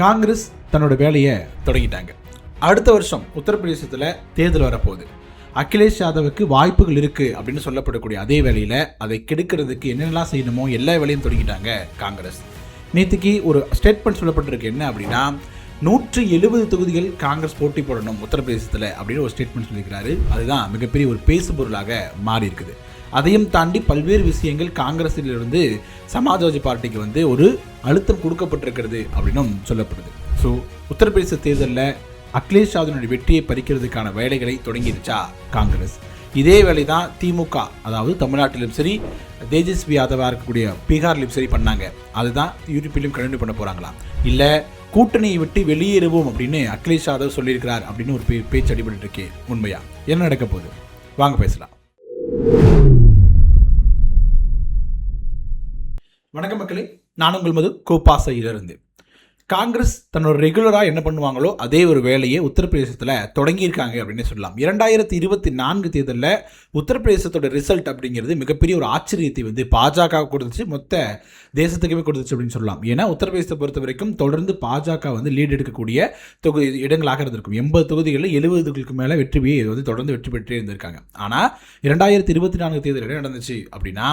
காங்கிரஸ் தன்னோட வேலையை தொடங்கிட்டாங்க. அடுத்த வருஷம் உத்தரப்பிரதேசத்தில் தேர்தல் வரப்போகுது. அகிலேஷ் யாதவுக்கு வாய்ப்புகள் இருக்குது அப்படின்னு சொல்லப்படக்கூடிய அதே வேளையில் அதை கெடுக்கிறதுக்கு என்னென்னலாம் செய்யணுமோ எல்லா வேலையும் தொடங்கிட்டாங்க காங்கிரஸ். நேற்றுக்கு ஒரு ஸ்டேட்மெண்ட் சொல்லப்பட்டிருக்கு. என்ன அப்படின்னா, 170 தொகுதிகள் காங்கிரஸ் போட்டி போடணும் உத்தரப்பிரதேசத்தில் அப்படின்னு ஒரு ஸ்டேட்மெண்ட் சொல்லியிருக்கிறாரு. அதுதான் மிகப்பெரிய ஒரு பேசு பொருளாக மாறி இருக்குது. அதையும் தாண்டி பல்வேறு விஷயங்கள் காங்கிரஸிலிருந்து சமாஜ்வாதி பார்ட்டிக்கு ஒரு அழுத்தம் கொடுக்கப்பட்டிருக்கிறது அப்படின்னும் சொல்லப்படுது. ஸோ உத்தரப்பிரதேச தேர்தலில் அகிலேஷ் யாதவனுடைய வெற்றியை பறிக்கிறதுக்கான வேலைகளை தொடங்கிடுச்சா காங்கிரஸ். இதே வேலை தான் திமுக, அதாவது தமிழ்நாட்டிலும் சரி, தேஜஸ்வி யாதவாக இருக்கக்கூடிய பீகார்லையும் சரி பண்ணாங்க. அதுதான் யூபியிலும் கண்டினியூ பண்ண போகிறாங்களாம். இல்லை கூட்டணியை விட்டு வெளியேறுவோம் அப்படின்னு அகிலேஷ் யாதவ் சொல்லியிருக்கிறார் அப்படின்னு ஒரு பேச்சு அடிபட்டு இருக்கே, உண்மையா என்ன நடக்க போகுது? வாங்க பேசலாம். வணக்கம் மக்களே, நான் உங்கள் மது கோப்பாசையிலிருந்து. காங்கிரஸ் தன்னோட ரெகுலராக என்ன பண்ணுவாங்களோ அதே ஒரு வேலையை உத்தரப்பிரதேசத்தில் தொடங்கியிருக்காங்க அப்படின்னு சொல்லலாம். 2024 தேர்தலில் உத்தரப்பிரதேசத்தோட ரிசல்ட் அப்படிங்கிறது மிகப்பெரிய ஒரு ஆச்சரியத்தை பாஜக கொடுத்துச்சு, மொத்த தேசத்துக்குமே கொடுத்துச்சு அப்படின்னு சொல்லலாம். ஏன்னா உத்தரப்பிரதேசத்தை பொறுத்த வரைக்கும் தொடர்ந்து பாஜக லீட் எடுக்கக்கூடிய இடங்களாக இருந்திருக்கும். 80 தொகுதிகளில் 70க்கு மேலே வெற்றியை தொடர்ந்து வெற்றி பெற்றே இருந்திருக்காங்க. ஆனால் 2024 தேர்தல் என்ன நடந்துச்சு அப்படின்னா,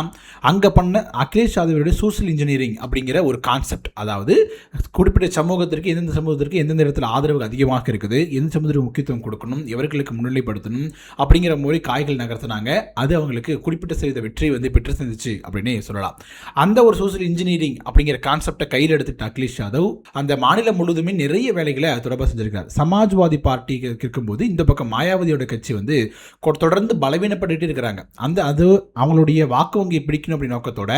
அங்கே பண்ண அகிலேஷ் யாதவருடைய சோசியல் இன்ஜினியரிங் அப்படிங்கிற ஒரு கான்செப்ட், அதாவது குறிப்பிட்ட சமூகத்திற்கு எந்தெந்த சமூகத்திற்கு எந்தெந்த இடத்துல ஆதரவு அதிகமாக இருக்குது, எந்த சமூகத்திற்கு முக்கியத்துவம் கொடுக்கணும், எவர்களுக்கு முன்னிலைப்படுத்தணும் அப்படிங்கிற மாதிரி காய்கள் நகர்த்தினாங்க. அது அவங்களுக்கு குறிப்பிட்ட செய்த வெற்றியை பெற்று செஞ்சிச்சு அப்படின்னு சொல்லலாம். அந்த ஒரு சோசியல் இன்ஜினியரிங் அப்படிங்கிற கான்செப்டை கையில் எடுத்துட்டு அகிலேஷ் யாதவ் அந்த மாநிலம் முழுவதுமே நிறைய வேலைகளை தொடர்பாக செஞ்சிருக்காரு. சமாஜ்வாதி பார்ட்டி இருக்கும்போது இந்த பக்கம் மாயாவதியோட கட்சி தொடர்ந்து பலவீனப்பட்டு இருக்கிறாங்க. அது அவங்களுடைய வாக்கு வங்கி பிடிக்கணும் அப்படி நோக்கத்தோட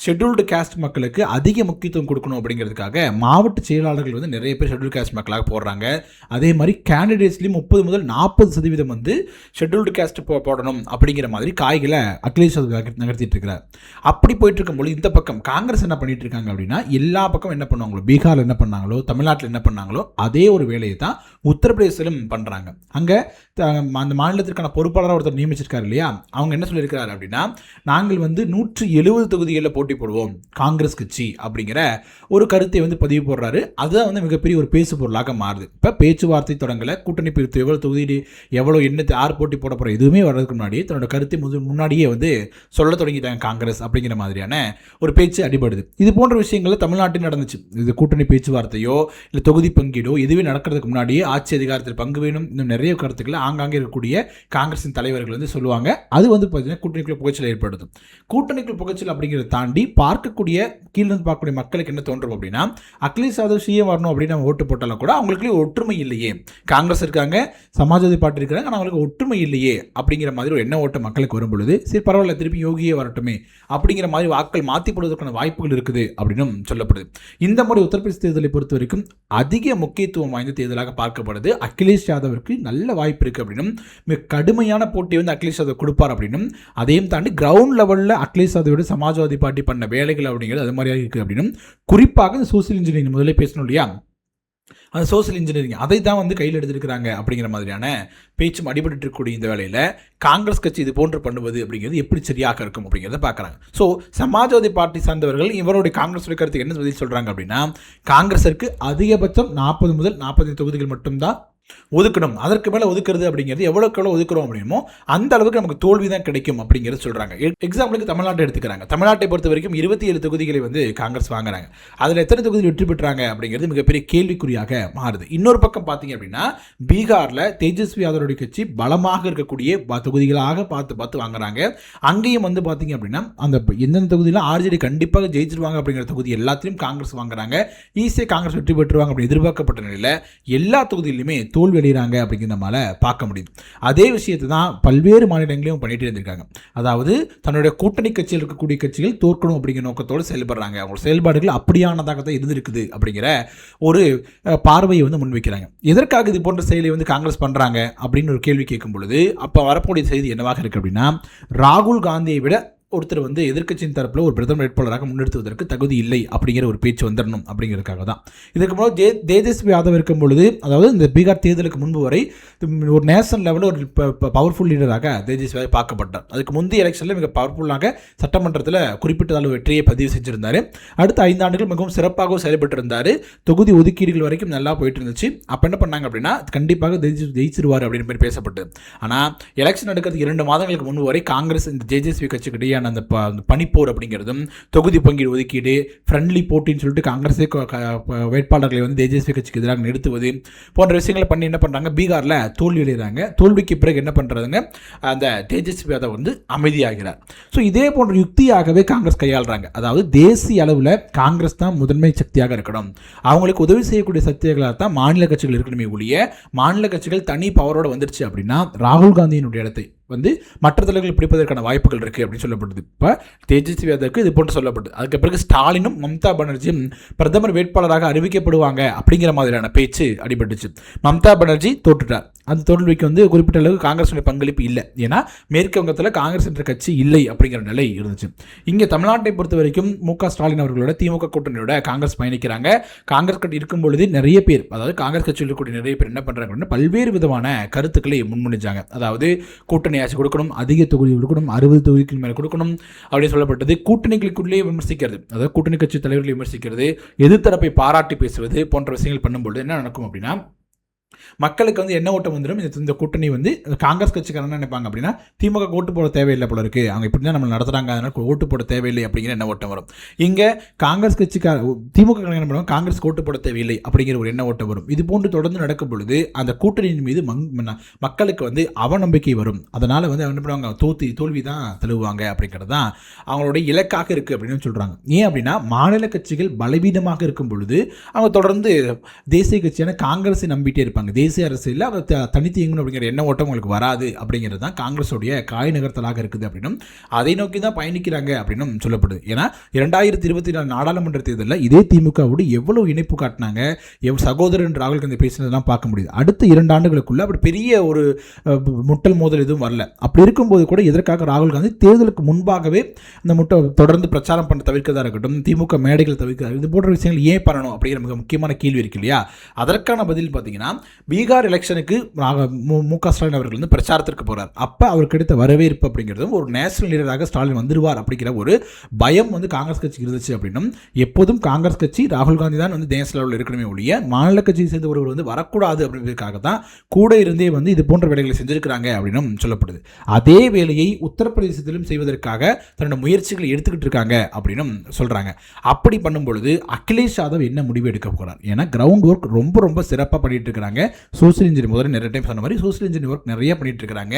ஷெட்யூல்டு காஸ்ட் மக்களுக்கு அதிக முக்கியத்துவம் கொடுக்கணும் அப்படிங்கிறதுக்காக மாவட்ட செயலாளர்கள் நிறைய பேர் ஷெட்யூல்டு காஸ்ட் மக்களாக போடுறாங்க. அதே மாதிரி கேண்டிடேட்ஸ்லையும் 30 முதல் 40% ஷெட்யூல்டு காஸ்ட் போடணும் அப்படிங்கிற மாதிரி காய்களை அகிலேஷ் நகர்த்திட்டு இருக்கிறார். அப்படி போயிட்டு இருக்கும்போது இந்த பக்கம் காங்கிரஸ் என்ன பண்ணிட்டு இருக்காங்க அப்படின்னா, எல்லா பக்கம் என்ன பண்ணுவாங்களோ, பீகாரில் என்ன பண்ணாங்களோ, தமிழ்நாட்டில் என்ன பண்ணாங்களோ அதே ஒரு வேலையை தான் உத்தரப்பிரதேசத்திலும் பண்ணுறாங்க. அங்கே அந்த மாநிலத்திற்கான பொறுப்பாளராக ஒருத்தர் நியமிச்சிருக்காரு இல்லையா, அவங்க என்ன சொல்லியிருக்கிறாரு அப்படின்னா, நாங்கள் 170 தொகுதிகளில் போட்டி போடுவோம் காங்கிரஸ் கட்சி அப்படிங்கிற ஒரு கருத்தை பதிவு போடுறாரு. அதுதான் மிகப்பெரிய ஒரு பேசு பொருளாக மாறுது. இப்போ பேச்சுவார்த்தை தொடங்கல, கூட்டணி பிரித்து எவ்வளோ தொகுதி எவ்வளோ எண்ணத்தை யார் போட்டி போட போகிற எதுவுமே வர்றதுக்கு முன்னாடியே தன்னோட கருத்தை முன்னாடியே சொல்ல தொடங்கிட்டாங்க காங்கிரஸ் அப்படிங்கிற மாதிரியான ஒரு பேச்சு அடிபடுது. இது போன்ற விஷயங்கள் தமிழ்நாட்டில் நடந்துச்சு. இது கூட்டணி பேச்சுவார்த்தையோ இல்லை தொகுதி பங்கீடோ எதுவே நடக்கிறதுக்கு முன்னாடியே ஆட்சி அதிகாரத்தில் பங்கு வேணும், இன்னும் நிறைய கருத்துக்களை ஆங்காங்கே இருக்கக்கூடிய காங்கிரஸின் தலைவர்கள் சொல்லுவாங்க. அது பார்த்தீங்கன்னா கூட்டணிக்குள்ள புகைச்சல் ஏற்படுத்தும். கூட்டணிக்குள் புகைச்சல் அப்படிங்கிறத தாண்டி பார்க்கக்கூடிய கீழிருந்து பார்க்கக்கூடிய மக்களுக்கு என்ன தோன்றும் அப்படின்னா, அகிலேஷ் யாதவ் சிஎம் வரணும் அப்படின்னு நம்ம ஓட்டு போட்டாலும் கூட அவங்களுக்கு ஒற்றுமை இல்லையே, காங்கிரஸ் இருக்காங்க, சமாஜ்வாதி பார்ட்டி இருக்காங்க, ஆனால் அவங்களுக்கு ஒற்றுமை இல்லையே அப்படிங்கிற மாதிரி ஒரு எண்ண ஓட்டம் மக்களுக்கு வரும் பொழுது, சரி பரவாயில்ல திருப்பி யோகியே வரட்டுமே அப்படிங்கிற மாதிரி வாக்கள் மாற்றி போடுவதற்கான வாய்ப்புகள் இருக்குது அப்படின்னு சொல்லப்படுது. இந்த மாதிரி உத்தரப்பிரதேச தேர்தலை பொறுத்த வரைக்கும் அதிக முக்கியத்துவம் வாய்ந்த தேர்தலாக பார்க்கப்படுது. அகிலேஷ் யாதவிற்கு நல்ல வாய்ப்பு இருக்குது அப்படின்னும், மிக கடுமையான போட்டி அகிலேஷ் யாதவ் கொடுப்பார் அப்படின்னும், அதையும் தாண்டி கிரவுண்ட் லெவலில் அகிலேஷ் யாதவோட சமாஜ்வாதி பார்ட்டி பண்ண வேலைகள் அப்படிங்கிறது அது மாதிரியாக இருக்குது அப்படின்னும், குறிப்பாக சோசியல் இன்ஜினியரிங் முதல்ல பேசணும் இல்லையா, அந்த சோசியல் இன்ஜினியரிங் அதை தான் கையில் எடுத்திருக்கிறாங்க அப்படிங்கிற மாதிரியான பேச்சும் அடிபட்டு இருக்கக்கூடிய இந்த வேலையில் காங்கிரஸ் கட்சி இது போன்று பண்ணுவது அப்படிங்கிறது எப்படி சரியாக இருக்கும் அப்படிங்கிறத பார்க்குறாங்க. ஸோ சமாஜ்வாதி பார்ட்டி சார்ந்தவர்கள் இவருடைய காங்கிரஸ் கருத்துக்கு என்ன பதில் சொல்கிறாங்க அப்படின்னா, காங்கிரஸிற்கு அதிகபட்சம் 40 முதல் 45 தொகுதிகள் மட்டும்தான் ஒதுக்கணும், அதற்கு மேலே ஒதுக்குறது அப்படிங்கிறது எவ்வளோக்கு எவ்வளோ ஒதுக்குறோம் அப்படின்னமோ அந்த அளவுக்கு நமக்கு தோல்வி தான் கிடைக்கும் அப்படிங்கிறது சொல்கிறாங்க. எக்ஸாம்பிளுக்கு தமிழ்நாட்டை எடுத்துக்கிறாங்க. தமிழ்நாட்டை பொறுத்த வரைக்கும் 27 தொகுதிகளை காங்கிரஸ் வாங்குறாங்க. அதில் எத்தனை தொகுதிகள் வெற்றி பெற்றாங்க அப்படிங்கிறது மிகப்பெரிய கேள்விக்குறியாக மாறுது. இன்னொரு பக்கம் பார்த்தீங்க அப்படின்னா, பீகாரில் தேஜஸ்வி யாதவருடைய கட்சி பலமாக இருக்கக்கூடிய தொகுதிகளாக பார்த்து வாங்குறாங்க. அங்கேயும் பார்த்தீங்க அப்படின்னா, அந்த எந்தெந்த தொகுதியில் ஆர்ஜேடி கண்டிப்பாக ஜெயிச்சிருவாங்க அப்படிங்கிற தொகுதி எல்லாத்தையும் காங்கிரஸ் வாங்குறாங்க. ஈஸியாக காங்கிரஸ் வெற்றி பெற்றுவாங்க அப்படின்னு எதிர்பார்க்கப்பட்ட நிலையில் எல்லா தொகுதியிலுமே தோல்வி அடைகிறாங்க அப்படிங்கிற நம்மளால பார்க்க முடியும். அதே விஷயத்தை தான் பல்வேறு மாநிலங்களையும் பண்ணிட்டு இருந்திருக்காங்க. அதாவது தன்னுடைய கூட்டணி கட்சியில் இருக்கக்கூடிய கட்சிகள் தோற்கணும் அப்படிங்கிற நோக்கத்தோடு செயல்படுறாங்க. அவங்க செயல்பாடுகள் அப்படியானதாக தான் இருந்திருக்குது அப்படிங்கிற ஒரு பார்வையை முன்வைக்கிறாங்க. எதற்காக இது போன்ற செயலை காங்கிரஸ் பண்றாங்க அப்படின்னு ஒரு கேள்வி கேட்கும் பொழுது அப்போ வரக்கூடிய செய்தி என்னவாக இருக்கு அப்படின்னா, ராகுல் காந்தியை விட ஒருத்தர் வந்து எதிர்க்கட்சியின் தரப்பில் ஒரு பிரதமர் வேட்பாளராக முன்னெடுத்துவதற்கு தகுதி இல்லை அப்படிங்கிற ஒரு பேச்சு வந்துடணும் அப்படிங்கிறதுக்காக தான். இதுக்கு முன்னாடி தேஜஸ்வி யாதவ் இருக்கும் பொழுது, அதாவது இந்த பீகார் தேர்தலுக்கு முன்பு வரை ஒரு நேஷனல் லெவலில் ஒரு பவர்ஃபுல் லீடராக தேஜஸ்வி யாதவ் பார்க்கப்பட்டார். அதுக்கு முந்தைய எலெக்ஷனில் மிக பவர்ஃபுல்லாக சட்டமன்றத்தில் குறிப்பிட்ட அளவு வெற்றியை பதிவு செஞ்சிருந்தார். அடுத்த 5 ஆண்டுகள் மிகவும் சிறப்பாகவும் செயல்பட்டு இருந்தார். தொகுதி ஒதுக்கீடுகள் வரைக்கும் நல்லா போயிட்டு இருந்துச்சு. அப்போ என்ன பண்ணாங்க அப்படின்னா, கண்டிப்பாக ஜெயிச்சிருவார் அப்படின்னு மாதிரி பேசப்பட்டு, ஆனால் எலெக்ஷன் நடக்கிறதுக்கு 2 மாதங்களுக்கு முன்பு வரை காங்கிரஸ் இந்த தேஜஸ்வி கட்சிக்கு இடையான அந்த பனிப்போர் அப்படிங்கிறதும், தொகுதி பங்கீடு ஒதுக்கீடு, ஃப்ரெண்ட்லி போட்டின்னு சொல்லிட்டு காங்கிரஸே வேட்பாளர்களை வந்து தேஜஸ்வி கட்சிக்கு எதிராக நிறுத்துவது போன்ற விஷயங்களை பண்ணி என்ன பண்ணுறாங்க, பீகாரில் தோல்வி அடைகிறாங்க. தோல்விக்கு பிறகு என்ன பண்ணுறதுங்க, அந்த தேஜஸ்வி யாதவ் வந்து அமைதியாகிறார். ஸோ இதே போன்ற யுக்தியாகவே காங்கிரஸ் கையாளுறாங்க. அதாவது தேசிய அளவில் காங்கிரஸ் தான் முதன்மை சக்தியாக இருக்கணும், அவங்களுக்கு உதவி செய்யக்கூடிய சக்திகளாக தான் மாநில கட்சிகள் இருக்கணுமே ஒழிய, மாநில கட்சிகள் தனி பவரோடு வந்துருச்சு அப்படின்னா ராகுல் காந்தியினுடைய இடத்தை வந்து மற்ற தலைவர்கள் பிடிப்பதற்கான வாய்ப்புகள் இருக்குது அப்படின்னு சொல்லப்படுது. இப்போ தேஜஸ்வி யாதவுக்கு இது போன்று சொல்லப்படுது. அதுக்கு பிறகு ஸ்டாலினும் மம்தா பானர்ஜியும் பிரதமர் வேட்பாளராக அறிவிக்கப்படுவாங்க அப்படிங்கிற மாதிரியான பேச்சு அடிபட்டுச்சு. மம்தா பானர்ஜி தோற்றுட்டார். அந்த தோல்விக்கு வந்து குறிப்பிட்ட அளவுக்கு காங்கிரஸுடைய பங்களிப்பு இல்லை. ஏன்னா மேற்கு வங்கத்தில் காங்கிரஸ் என்ற கட்சி இல்லை அப்படிங்கிற நிலை இருந்துச்சு. இங்கே தமிழ்நாட்டை பொறுத்த வரைக்கும் மு.க. ஸ்டாலின் அவர்களோட திமுக கூட்டணியோட காங்கிரஸ் பயணிக்கிறாங்க. காங்கிரஸ் கட்சி இருக்கும் பொழுது நிறைய பேர், அதாவது காங்கிரஸ் கட்சியில் இருக்கக்கூடிய நிறைய பேர் என்ன பண்ணுறாங்க அப்படின்னா, பல்வேறு விதமான கருத்துக்களை முன்மொழிஞ்சாங்க. அதாவது கூட்டணி ஆட்சி கொடுக்கணும், அதிக தொகுதி கொடுக்கணும், 60 தொகுதிக்கு மேலே கொடுக்கணும் அப்படின்னு சொல்லப்பட்டது. கூட்டணிகளுக்குள்ளேயே விமர்சிக்கிறது, அதாவது கூட்டணி கட்சி தலைவர்களை விமர்சிக்கிறது, எதிர்த்தரப்பை பாராட்டி பேசுவது போன்ற விஷயங்கள் பண்ணும்போது என்ன நடக்கும் அப்படின்னா, மக்களுக்கு வந்து என்ன ஓட்டம் வந்துடும், இந்த கூட்டணி வந்து காங்கிரஸ் கட்சிக்காரன் நினைப்பாங்க அப்படின்னா, திமுக ஓட்டு போட தேவையில்லை போல இருக்கு, அவங்க இப்படி தான் நம்ம நடத்துறாங்க, அதனால ஓட்டு போட தேவையில்லை அப்படிங்கிற என்ன ஓட்டம் வரும். இங்கே காங்கிரஸ் கட்சிக்கார திமுக என்ன பண்ணுவாங்க, காங்கிரஸ் ஓட்டு போட தேவையில்லை அப்படிங்கிற ஒரு எண்ண ஓட்டம் வரும். இது போன்று தொடர்ந்து நடக்கும் பொழுது அந்த கூட்டணியின் மீது மக்களுக்கு வந்து அவநம்பிக்கை வரும். அதனால வந்து என்ன பண்ணுவாங்க, தோல்வி தான் தழுவுவாங்க அப்படிங்கிறது தான் அவங்களுடைய இலக்காக இருக்குது அப்படின்னு சொல்கிறாங்க. ஏன் அப்படின்னா, மாநில கட்சிகள் பலவீனமாக இருக்கும் பொழுது அவங்க தொடர்ந்து தேசிய கட்சியான காங்கிரஸை நம்பிட்டே இருப்பாங்க. தேசிய அரசியலில் அவர் தனித்து இயங்கணும் அப்படிங்கிற எண்ண ஓட்டம் உங்களுக்கு வராது அப்படிங்கிறது தான் காங்கிரஸுடைய காய் நகர்த்தலாக இருக்குது அப்படின்னும், அதை நோக்கி தான் பயணிக்கிறாங்க அப்படின்னும் சொல்லப்படுது. ஏன்னா 2024 நாடாளுமன்ற தேர்தலில் இதே திமுகவோடு எவ்வளவு இணைப்பு காட்டினாங்க, சகோதரன் ராகுல் காந்தி பேசினதெல்லாம் பார்க்க முடியுது. அடுத்த 2 ஆண்டுகளுக்குள்ள அப்படி பெரிய ஒரு முட்டல் மோதல் எதுவும் வரல. அப்படி இருக்கும்போது கூட எதற்காக ராகுல் காந்தி தேர்தலுக்கு முன்பாகவே இந்த தொடர்ந்து பிரச்சாரம் பண்ண தவிர்க்கிறதா இருக்கட்டும், திமுக மேடைகள் தவிர்க்கிறது, இது போன்ற விஷயங்கள் ஏன் பண்ணணும் அப்படிங்கிற மிக முக்கியமான கேள்வி இருக்கு இல்லையா. அதற்கான பதில் பார்த்தீங்கன்னா, பீகார் எலெக்ஷனுக்கு மு.க. ஸ்டாலின் அவர்கள் வந்து பிரச்சாரத்திற்கு போகிறார். அப்போ அவருக்கு கிடைத்த வரவேற்பு அப்படிங்கிறதும், ஒரு நேஷனல் லீடராக ஸ்டாலின் வந்துடுவார் அப்படிங்கிற ஒரு பயம் வந்து காங்கிரஸ் கட்சிக்கு இருந்துச்சு அப்படின்னும், எப்போதும் காங்கிரஸ் கட்சி ராகுல் காந்தி தான் வந்து நேஷனல் லெவலில் இருக்கணுமே ஒழிய மாநில கட்சியை சேர்ந்த ஒருவர் வந்து வரக்கூடாது அப்படிங்கிறதுக்காக தான் கூட இருந்தே வந்து இது போன்ற வேலைகளை செஞ்சிருக்கிறாங்க அப்படின்னும் சொல்லப்படுது. அதே வேலையை உத்தரப்பிரதேசத்திலும் செய்வதற்காக தன்னோட முயற்சிகளை எடுத்துக்கிட்டு இருக்காங்க அப்படின்னும் சொல்கிறாங்க. அப்படி பண்ணும் பொழுது அகிலேஷ் யாதவ் என்ன முடிவு எடுக்க போகிறார்? ஏன்னா கிரவுண்ட் ஒர்க் ரொம்ப ரொம்ப சிறப்பாக பண்ணிட்டு இருக்காங்க. சோசியல் இன்ஜினியரிங் முதல்ல நிறைய டைம் சொன்ன மாதிரி சோசியல் இன்ஜினியரிங் ஒர்க் நிறைய பண்ணிட்டு இருக்காங்க.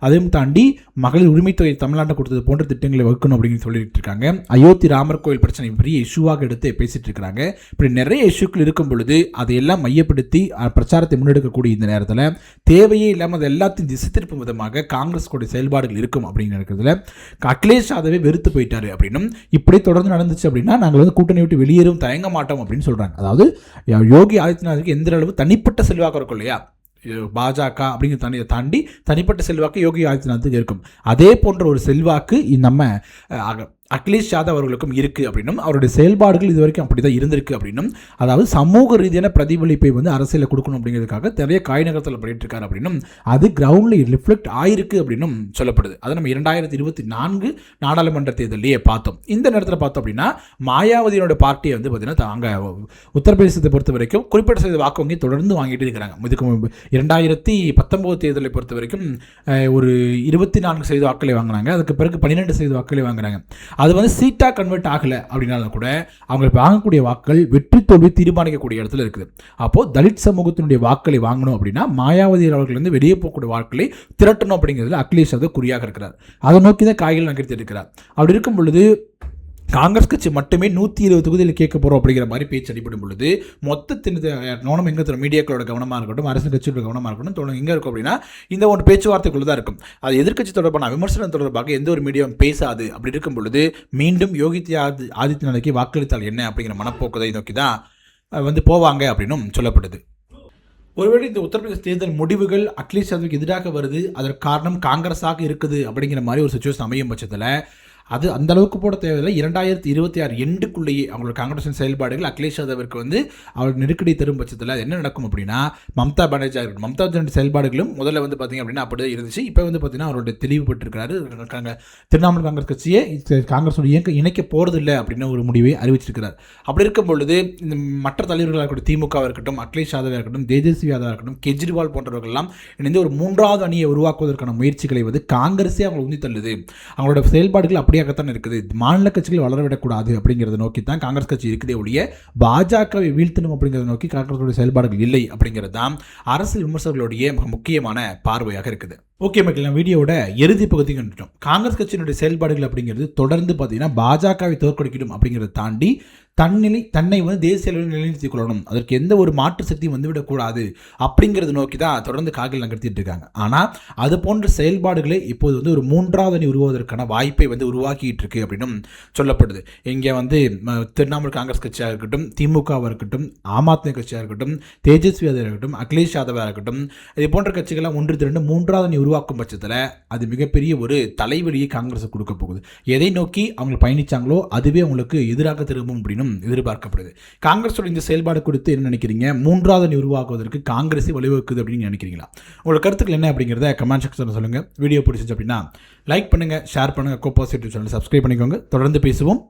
அதையும் தாண்டி மகளிர் உரிமை தொகை தமிழ்நாட்டை கொடுத்தது போன்ற திட்டங்களை வகுக்கணும் அப்படின்னு சொல்லிட்டு இருக்காங்க. அயோத்தி ராமர் கோயில் பிரச்சனை பெரிய இஷ்யூவாக எடுத்து பேசிட்டு இருக்காங்க. இப்படி நிறைய இஷ்யூக்கள் இருக்கும் பொழுது அதையெல்லாம் மையப்படுத்தி பிரச்சாரத்தை முன்னெடுக்கக்கூடிய இந்த நேரத்தில் தேவையே இல்லாமல் அதை எல்லாத்தையும் திசை திருப்பும் விதமாக காங்கிரஸ் கூட செயல்பாடுகள் இருக்கும் அப்படின்னு இருக்கிறதுல அகிலேஷ் யாதவே வெறுத்து போயிட்டாரு அப்படின்னும், இப்படி தொடர்ந்து நடந்துச்சு அப்படின்னா நாங்கள் வந்து கூட்டணி விட்டு வெளியேறும் தயங்க மாட்டோம் அப்படின்னு சொல்றாங்க. அதாவது யோகி ஆதித்யநாத்துக்கு எந்த அளவு தனிப்பட்ட செல்வாக்கு இருக்கும் இல்லையா, பாஜக அப்படிங்கிற தாண்டி தனிப்பட்ட செல்வாக்கு யோகி ஆதித்யநாத்துக்கு இருக்கும். அதே போன்ற ஒரு செல்வாக்கு நம்ம அகிலேஷ் யாதவ் அவர்களுக்கும் இருக்குது அப்படின்னும், அவருடைய செயல்பாடுகள் இது வரைக்கும் அப்படி தான் இருந்திருக்கு அப்படின்னும், அதாவது சமூக ரீதியான பிரதிபலிப்பை வந்து அரசியலில் கொடுக்கணும் அப்படிங்கிறதுக்காக நிறைய காய் நகரத்தில் பண்ணிட்டு இருக்காரு அப்படின்னும், அது கிரவுண்டில் ரிஃப்ளெக்ட் ஆயிருக்கு அப்படின்னும் சொல்லப்படுது. அதை நம்ம 2024 நாடாளுமன்ற தேர்தலையே பார்த்தோம். இந்த நேரத்தில் பார்த்தோம் அப்படின்னா மாயாவதியோட பார்ட்டியை வந்து பார்த்தீங்கன்னா அங்கே உத்தரப்பிரதேசத்தை பொறுத்த வரைக்கும் குறிப்பிட்ட செய்த வாக்கு வங்கி தொடர்ந்து வாங்கிட்டு இருக்கிறாங்க. இதுக்கு 2019 தேர்தலை பொறுத்த வரைக்கும் ஒரு 24% வாக்களை வாங்கினாங்க. அதுக்கு பிறகு 12% வாக்களை வாங்குறாங்க. அது வந்து சீட்டாக கன்வெர்ட் ஆகலை அப்படின்னாலும் கூட அவங்களுக்கு வாங்கக்கூடிய வாக்கள் வெற்றி தோல்வி தீர்மானிக்கக்கூடிய இடத்துல இருக்குது. அப்போது தலித் சமூகத்தினுடைய வாக்களை வாங்கணும் அப்படின்னா மாயாவதி அவர்கள் வந்து வெளியே போகக்கூடிய வாக்களை திரட்டணும் அப்படிங்கிறதுல அகிலேஷ் யாதவ் குறியாக இருக்கிறார். அதை நோக்கி தான் காய்கள் நகர்த்தி இருக்கிறார். அப்படி இருக்கும் பொழுது காங்கிரஸ் கட்சி மட்டுமே 120 தொகுதியில் கேட்க போகிறோம் அப்படிங்கிற மாதிரி பேச்சு அடிப்படும் பொழுது மொத்தத்தின் நோனம் எங்கே தரும், மீடியாக்களோட கவனமாக இருக்கட்டும், அரசியல் கட்சியோட கவனமாக இருக்கட்டும், எங்கே இருக்கும் அப்படின்னா இந்த ஒன்று பேச்சுவார்த்தைக்குள்ள தான் இருக்கும். அது எதிர்க்கட்சி தொடர்பான விமர்சனம் தொடர்பாக எந்த ஒரு மீடியாவும் பேசாது. அப்படி இருக்கும் பொழுது மீண்டும் யோகி ஆதித்யநாத்துக்கு வாக்களித்தால் என்ன அப்படிங்கிற மனப்போக்கதை நோக்கி தான் வந்து போவாங்க அப்படின்னும் சொல்லப்படுது. ஒருவேளை இந்த உத்தரப்பிரதேச தேர்தல் முடிவுகள் அகிலேஷ் யாதவுக்கு எதிராக வருது, அதற்கு காரணம் காங்கிரஸாக இருக்குது அப்படிங்கிற மாதிரி ஒரு சுச்சுவேஷன் அமையும் பட்சத்தில் அது அந்த அளவுக்கு போட தேவையில்லை. 2026 எண்டுக்குள்ளேயே அவங்களோட காங்கிரஸின் செயல்பாடுகள் அகிலேஷ் யாதவிற்கு வந்து அவர் நெருக்கடி தரும் பட்சத்தில் அது என்ன நடக்கும் அப்படின்னா, மம்தா பானர்ஜி இருக்கட்டும், மம்தா பானர்ஜி செயல்பாடுகளும் முதல்ல வந்து பார்த்திங்க அப்படின்னா அப்படி தான் இருந்துச்சு. இப்போ வந்து பார்த்திங்கன்னா அவரோட தெளிவுபட்டிருக்கிறாரு. திரிணாமுல் காங்கிரஸ் கட்சியை காங்கிரஸோட இணைக்க போகிறதில்லை அப்படின்னு ஒரு முடிவை அறிவிச்சிருக்கிறார். அப்படி இருக்கும் பொழுது இந்த மற்ற தலைவர்களாக இருக்கட்டும், திமுக இருக்கட்டும், அகிலேஷ் யாதவாக இருக்கட்டும், தேஜஸ்வி யாதவாக இருக்கட்டும், கெஜ்ரிவால் போன்றவர்கள்லாம் இணைந்து ஒரு 3வது அணியை உருவாக்குவதற்கான முயற்சிகளை வந்து காங்கிரஸே அவங்க உந்தி தள்ளுது. அவங்களோட செயல்பாடுகள் அப்படியாகத்தான் இருக்குது. மாநில கட்சிகள் வளரவிடக்கூடாது அப்படிங்கிறத நோக்கி தான் காங்கிரஸ் கட்சி இருக்குதே ஒழிய பாஜகவை வீழ்த்தணும் அப்படிங்கிறத நோக்கி காங்கிரஸோட செயல்பாடுகள் இல்லை அப்படிங்கிறது தான் அரசியல் விமர்சகர்களுடைய முக்கியமான பார்வையாக இருக்குது. ஓகே மக்கள், நான் வீடியோட இறுதி பகுதிக்கு வந்துட்டோம். காங்கிரஸ் கட்சியினுடைய செயல்பாடுகள் அப்படிங்கிறது தொடர்ந்து பார்த்தீங்கன்னா பாஜகவை தோற்கடிக்கணும் அப்படிங்கிறத தாண்டி தன்னை வந்து தேசிய அளவில் நிலைநிறுத்திக் கொள்ளணும், அதற்கு எந்த ஒரு மாற்று சக்தியும் வந்துவிடக்கூடாது அப்படிங்கிறத நோக்கி தான் தொடர்ந்து காகில் நகர்த்திட்டு இருக்காங்க. ஆனால் அது போன்ற செயல்பாடுகளை இப்போது வந்து ஒரு 3வது அணி உருவாவதற்கான வாய்ப்பை வந்து உருவாக்கிட்டு இருக்கு அப்படின்னும் சொல்லப்படுது. இங்கே வந்து திரிணாமுல் காங்கிரஸ் கட்சியாக இருக்கட்டும், திமுகவாக இருக்கட்டும், ஆம் ஆத்மி கட்சியாக இருக்கட்டும், தேஜஸ்வி யாதவாக இருக்கட்டும், அகிலேஷ் யாதவாக இருக்கட்டும், இது போன்ற கட்சிகளாக ஒன்று திரண்டு 3வது அணி உருவாக்கும் பட்சத்தில் அது மிகப்பெரிய ஒரு தலைவலியை காங்கிரஸ் கொடுக்க போகுது. எதை நோக்கி அவங்க பயணிச்சாங்களோ அதுவே அவங்களுக்கு எதிராக திரும்பும் அப்படின்னு எதிர்பார்க்கப்படுது. காங்கிரஸோட இந்த செயல்பாடு குறித்து என்ன நினைக்கிறீங்க? 3வது அணி உருவாக்குவதற்கு காங்கிரஸே வழிவகுக்குது அப்படின்னு நினைக்கிறீங்களா? உங்களோட கருத்துக்கள் என்ன அப்படிங்கிறத கமெண்ட் செக்ஷனில் சொல்லுங்க. வீடியோ பிடிச்சிச்சு அப்படின்னா லைக் பண்ணுங்க, ஷேர் பண்ணுங்க, கோபாஸ் யூடியூப் சேனல் சப்ஸ்கிரைப் பண்ணிக்கோங்க. தொடர்ந்து பேசுவோம்.